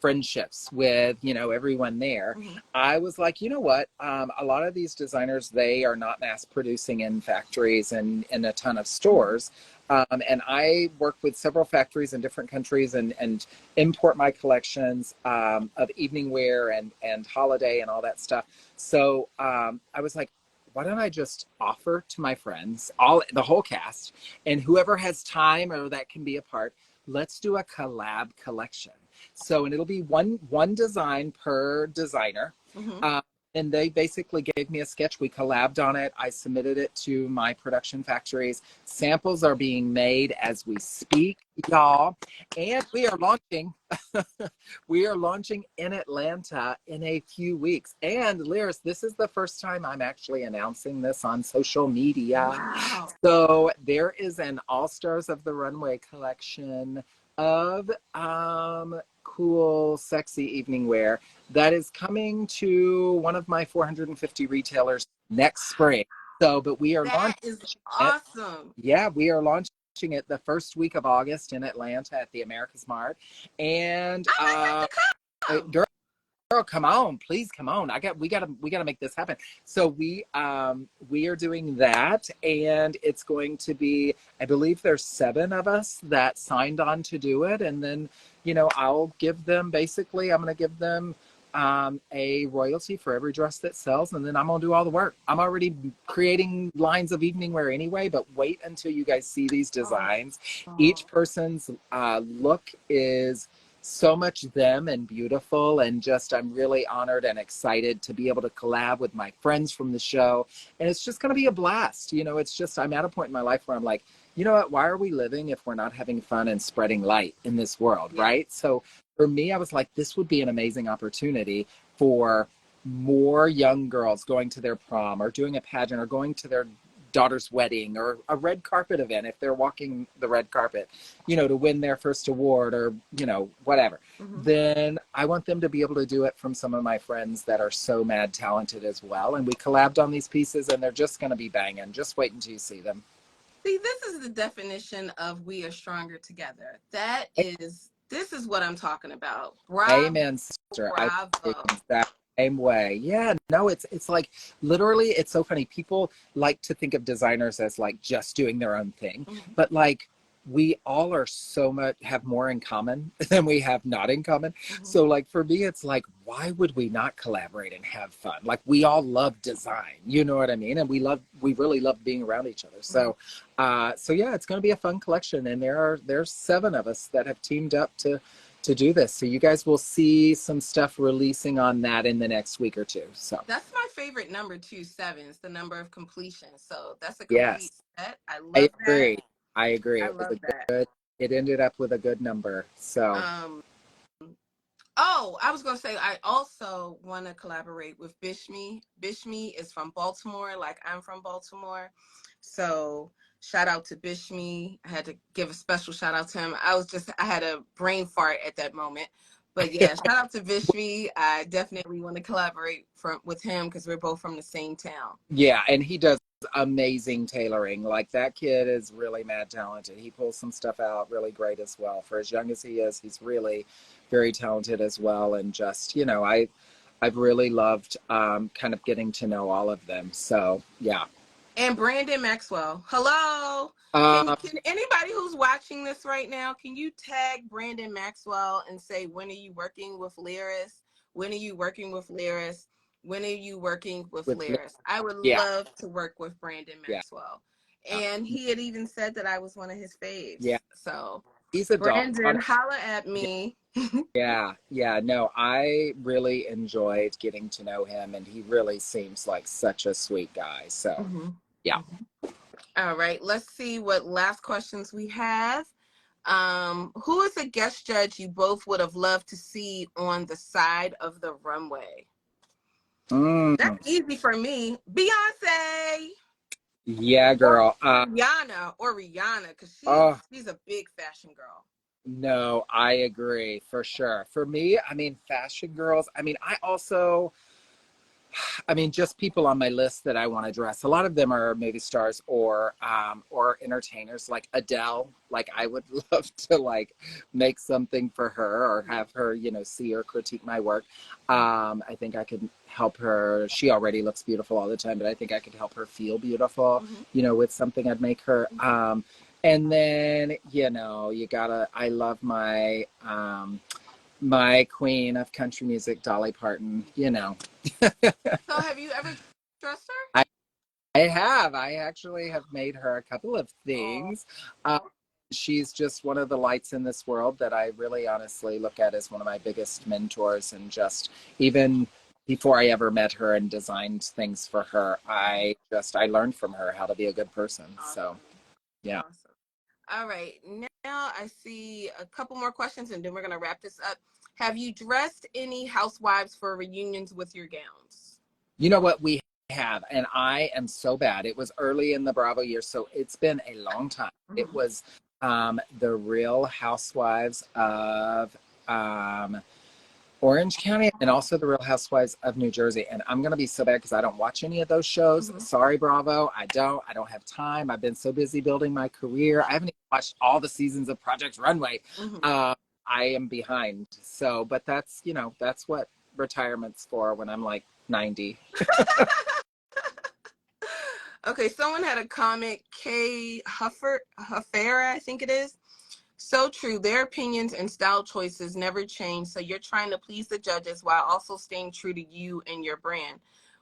friendships with everyone there, I was like, you know what, a lot of these designers, they are not mass producing in factories and in a ton of stores, and I work with several factories in different countries and import my collections of evening wear and holiday and all that stuff. So I was like, why don't I just offer to my friends, the whole cast, and whoever has time or that can be a part, let's do a collab collection. So, and it'll be one design per designer. And they basically gave me a sketch. We collabed on it. I submitted it to my production factories. Samples are being made as we speak, y'all. And we are launching. We are launching in Atlanta in a few weeks. And Liris, this is the first time I'm actually announcing this on social media. Wow. So there is an All Stars of the Runway collection of cool, sexy evening wear that is coming to one of my 450 retailers next spring. So, but we are launching. That is awesome. Yeah, we are launching it the first week of August in Atlanta at the America's Mart. And girl, come on, please come on. We gotta make this happen. So we are doing that, and it's going to be, I believe there's 7 of us that signed on to do it, and then I'll give them, basically I'm gonna give them a royalty for every dress that sells, and then I'm gonna do all the work. I'm already creating lines of evening wear anyway, but wait until you guys see these designs. Each person's look is so much them and beautiful, and just I'm really honored and excited to be able to collab with my friends from the show, and it's just going to be a blast. It's just, I'm at a point in my life where I'm like, you know what, why are we living if we're not having fun and spreading light in this world, right? So for me, I was like, this would be an amazing opportunity for more young girls going to their prom or doing a pageant or going to their daughter's wedding or a red carpet event if they're walking the red carpet, to win their first award or, whatever. Then I want them to be able to do it from some of my friends that are so mad talented as well. And we collabed on these pieces, and they're just going to be banging. Just wait until you see them. See, this is the definition of we are stronger together. That is This is what I'm talking about. Bravo. Amen, sister. I feel the Bravo. exact same way. Yeah, no, it's like literally, it's so funny. People like to think of designers as like just doing their own thing, Mm-hmm. but like we all are so much have more in common than we have not in common. Mm-hmm. So like for me, it's like, why would we not collaborate and have fun? Like we all love design, you know what I mean? And we really love being around each other. So so yeah, it's gonna be a fun collection. And there's 7 of us that have teamed up to do this. So you guys will see some stuff releasing on that in the next week or two. So that's my favorite number too, 7. It's the number of completion. So that's a yes, complete set. I I love that. agree. I agree. I It was love a that. good, it ended up with a good number. So Oh, I was gonna say I also want to collaborate with Bishme. Bishme is from Baltimore, like I'm from Baltimore. So shout out to Bishme. I had to give a special shout out to him. I had a brain fart at that moment. But yeah, shout out to Bishme. I definitely want to collaborate with him because we're both from the same town. yeah, and he does amazing tailoring. Like that kid is really mad talented. He pulls some stuff out really great as well. For as young as he is, he's really very talented as well. And just, I've really loved kind of getting to know all of them. So yeah. And Brandon Maxwell. Hello. Um, Can anybody who's watching this right now, can you tag Brandon Maxwell and say, when are you working with Liris? When are you working with Liris? When are you working with with Liris? I would yeah, love to work with Brandon yeah, Maxwell. yeah, And he had even said that I was one of his yeah. faves. So He's a dog. Brandon, holla at Yeah, me. yeah, yeah. No, I really enjoyed getting to know him, and he really seems like such a sweet guy. So Mm-hmm. yeah. Mm-hmm. All right, let's see what last questions we have. Who is a guest judge you both would have loved to see on the side of the runway? Mm. That's easy for me. Beyonce. Yeah, Or girl. Rihanna, because Oh, she's a big fashion girl. no, I agree for sure. For me, I mean, fashion girls. I mean, I mean, just people on my list that I want to dress. A lot of them are movie stars or entertainers, like Adele. Like, I would love to like make something for her or have her, see or critique my work. I think I could help her. She already looks beautiful all the time, but I think I could help her feel beautiful, Mm-hmm. with something I'd make her. And then, you gotta. I love my queen of country music, Dolly Parton. So have you ever dressed her? I, I have. I actually have made her a couple of Oh, things. She's just one of the lights in this world that I really honestly look at as one of my biggest mentors. And just even before I ever met her and designed things for her, I learned from her how to be a good person. So awesome. yeah. Awesome. All right. Now I see a couple more questions and then we're going to wrap this up. Have you dressed any housewives for reunions with your gowns? You know what we have, and I am so bad. It was early in the Bravo year, so it's been a long time. It Mm-hmm. was the Real Housewives of Orange County and also the Real Housewives of New Jersey. And I'm going to be so bad because I don't watch any of those shows. Mm-hmm. Sorry, Bravo. I don't have time. I've been so busy building my career. I haven't even watched all the seasons of Project Runway. Mm-hmm. I am behind. So, but that's what retirement's for when I'm like 90. Okay, someone had a comment, Huffera, I think it is. So true. Their opinions and style choices never change. So you're trying to please the judges while also staying true to you and your brand.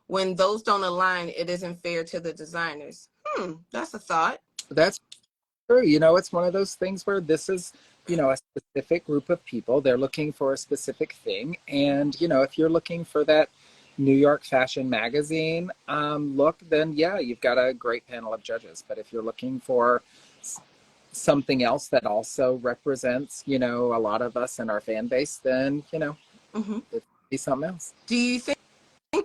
When those don't align, it isn't fair to the designers. That's a thought. That's true. It's one of those things where this is, a specific group of people. They're looking for a specific thing. And, if you're looking for that New York Fashion Magazine look, then yeah, you've got a great panel of judges. But if you're looking for something else that also represents, a lot of us and our fan base, then, Mm-hmm. it'd be something else. Do you think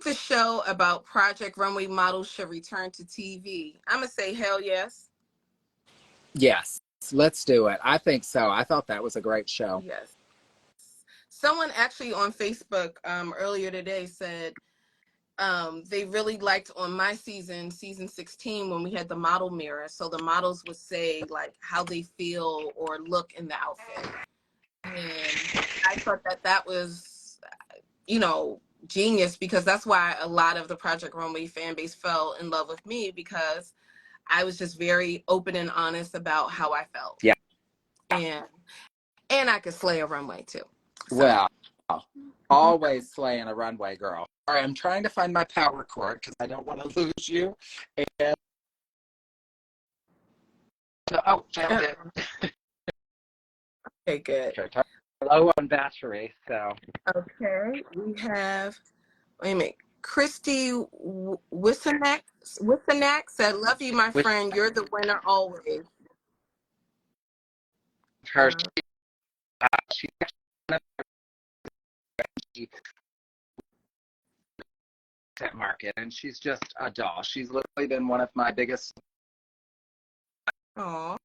the show about Project Runway models should return to TV? I'm going to say hell yes. Yes, let's do it. I think so. I thought that was a great show. Yes. Someone actually on Facebook earlier today said they really liked on my season 16, when we had the model mirror. So the models would say like how they feel or look in the outfit. thought that was, you know, genius, because that's why a lot of the Project Runway fan base fell in love with me, because I was just very open and honest about how I felt. Yeah. And I could slay a runway too. So. Well, always slaying a runway, girl. All right, I'm trying to find my power cord because I don't want to lose you. And oh, found it. Okay, good. Okay, low on battery, so. Okay, we have, wait a minute, Christy Wissenack said, "Love you, my friend. You're the winner always." Her, she market, and she's just a doll. She's literally been one of my biggest. Aww.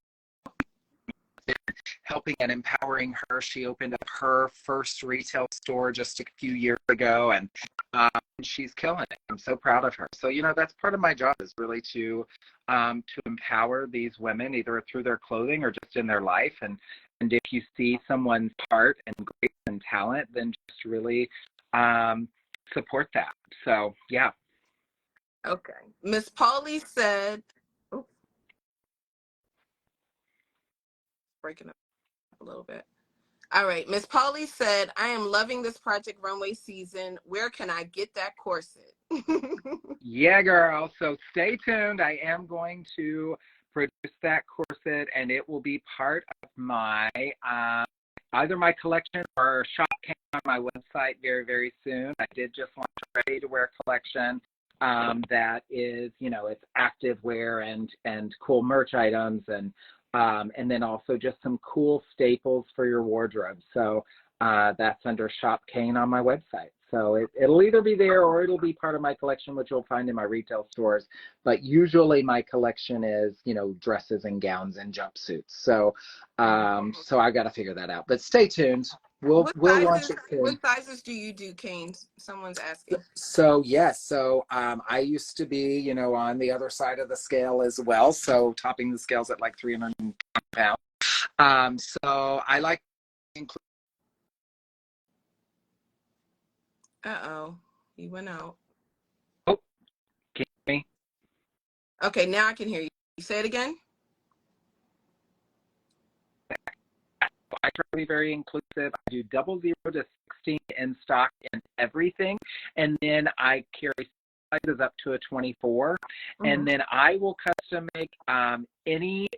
Helping and empowering her. She opened up her first retail store just a few years ago, and she's killing it. I'm so proud of her. So, you know, that's part of my job, is really to empower these women, either through their clothing or just in their life. And if you see someone's heart and grace and talent, then just really support that. So, yeah. Okay. Miss Polly said, oops, breaking up a little bit. All right. Miss Polly said, "I am loving this Project Runway season. Where can I get that corset?" Yeah, girl. So stay tuned. I am going to produce that corset, and it will be part of my either my collection or shop Kayne on my website very, very soon. I did just launch a ready-to-wear collection that is, you know, it's active wear and cool merch items, and then also just some cool staples for your wardrobe. So that's under Shop Kayne on my website. So it'll either be there or it'll be part of my collection, which you'll find in my retail stores. But usually my collection is, you know, dresses and gowns and jumpsuits. So so I got to figure that out. But stay tuned. We'll launch it soon. What sizes do you do, Kayne? Someone's asking. So yes, so I used to be, you know, on the other side of the scale as well. So topping the scales at like 300 pounds. So I like to include. Uh-oh, he went out. Oh, can you hear me? Okay, now I can hear you. Say it again. I try to be very inclusive. I do 00 to 16 in stock in everything, and then I carry sizes up to a 24, and then I will custom make any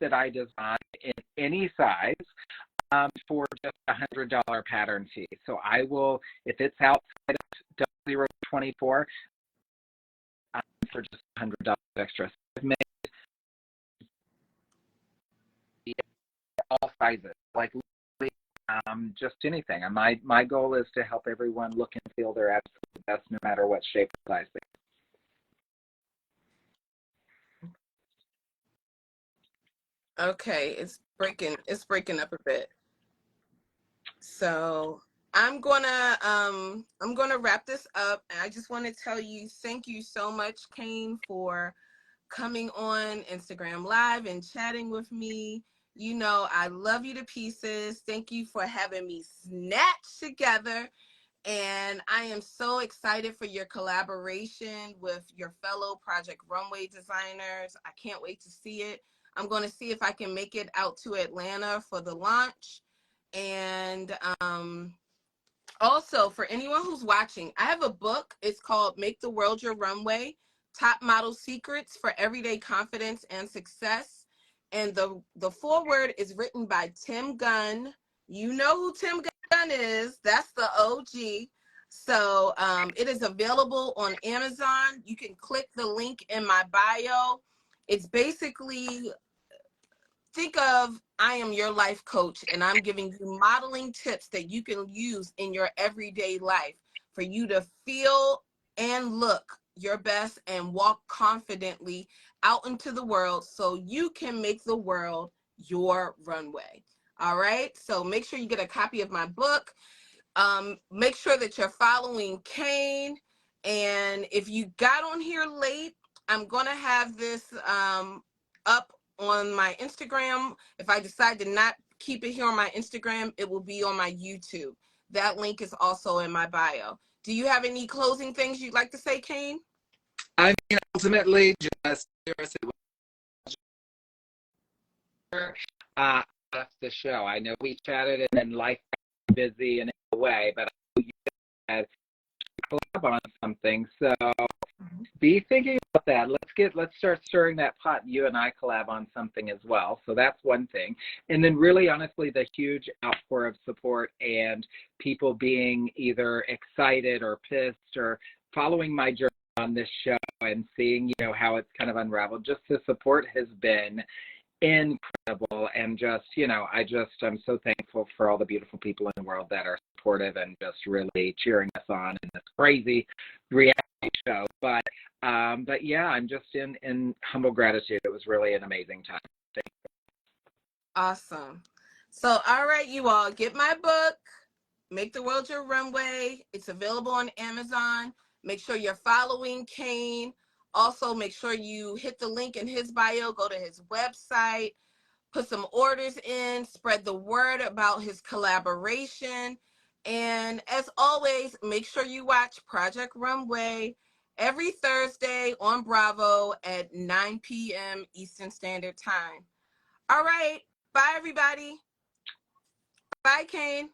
that I design in any size for just $100 pattern fee. So I will, if it's outside of 00 to 24, for just $100 extra. So I've made all sizes, like just anything. And my goal is to help everyone look and feel their absolute best, no matter what shape or size they are. Okay, it's breaking up a bit. So I'm gonna wrap this up, and I just want to tell you, thank you so much, Kayne, for coming on Instagram Live and chatting with me. You know, I love you to pieces. Thank you for having me snatched together. And I am so excited for your collaboration with your fellow Project Runway designers. I can't wait to see it. I'm going to see if I can make it out to Atlanta for the launch. And also, for anyone who's watching, I have a book. It's called Make the World Your Runway, Top Model Secrets for Everyday Confidence and Success. And the foreword is written by Tim Gunn. You know who Tim Gunn is. That's the OG. So it is available on Amazon. You can click the link in my bio. It's basically, think of, I am your life coach, and I'm giving you modeling tips that you can use in your everyday life for you to feel and look your best and walk confidently out into the world so you can make the world your runway. All right. So make sure you get a copy of my book. Make sure that you're following Kayne. And if you got on here late, I'm going to have this up on my Instagram. If I decide to not keep it here on my Instagram, it will be on my YouTube. That link is also in my bio. Do you have any closing things you'd like to say, Kayne? I mean, ultimately, just that's the show. I know we chatted and then life got busy and in a way, but I know you had collab on something. So be thinking about that. Let's start stirring that pot. You and I collab on something as well. So that's one thing. And then really honestly, the huge outpour of support and people being either excited or pissed or following my journey on this show and seeing, you know, how it's kind of unraveled. Just the support has been incredible, and just, you know, I'm so thankful for all the beautiful people in the world that are supportive and just really cheering us on in this crazy reality show. But yeah, I'm just in humble gratitude. It was really an amazing time. Thank you. Awesome. So, all right, you all, get my book, Make the World Your Runway. It's available on Amazon. Make sure you're following Kayne. Also, make sure you hit the link in his bio, go to his website, put some orders in, spread the word about his collaboration. And as always, make sure you watch Project Runway every Thursday on Bravo at 9 p.m. Eastern Standard Time. All right. Bye, everybody. Bye, Kayne.